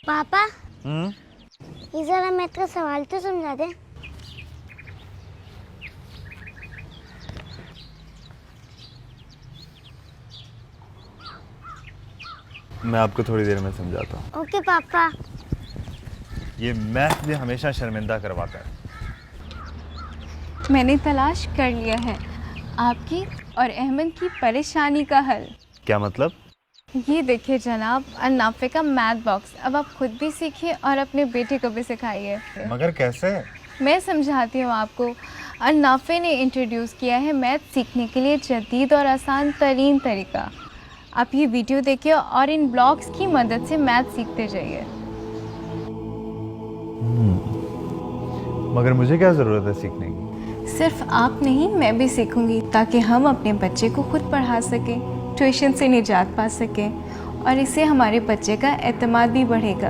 पापा ये जरा मैथ का सवाल तो समझा दे। मैं आपको थोड़ी देर में समझाता हूँ। ओके पापा। ये मैथ भी हमेशा शर्मिंदा करवाता है। मैंने तलाश कर लिया है आपकी और अहमद की परेशानी का हल। क्या मतलब? ये देखिए जनाब, अन्नाफे का मैथ बॉक्स। अब आप खुद भी सीखिए और अपने बेटे को भी सिखाइए। मगर कैसे? मैं समझाती हूँ आपको। अन्नाफे ने इंट्रोड्यूस किया है मैथ सीखने के लिए जदीद और आसान तरीन तरीका। आप ये वीडियो देखिए और इन ब्लॉग्स की मदद से मैथ सीखते जाइए। मगर मुझे क्या ज़रूरत है सीखने की? सिर्फ आप नहीं, मैं भी सीखूंगी ताकि हम अपने बच्चे को खुद पढ़ा सकें, ट्यूशन से निजात पा सकें और इससे हमारे बच्चे का एतमाद भी बढ़ेगा।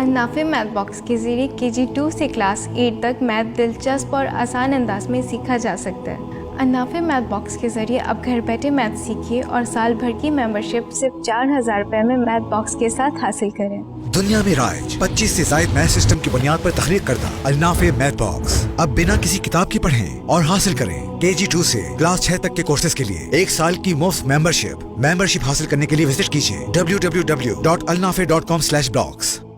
अन्नाफे मैथ बॉक्स के ज़रिए KG 2 से क्लास 8 तक मैथ दिलचस्प और आसान अंदाज में सीखा जा सकता है। अन्नाफे मैथ बॉक्स के ज़रिए अब घर बैठे मैथ सीखिए और साल भर की मेंबरशिप सिर्फ 4000 रुपये में मैथ बॉक्स के साथ हासिल करें। दुनिया में राइज 25 से ज्यादा मैथ सिस्टम की बुनियाद पर तख्लीक करदा अन्नाफे मैथ बॉक्स अब बिना किसी किताब की पढ़ें और हासिल करें। KG 2 से क्लास 6 तक के कोर्सेज के लिए 1 साल की मुफ्त मेंबरशिप हासिल करने के लिए विजिट कीजिए www.alnafe.com/blocks।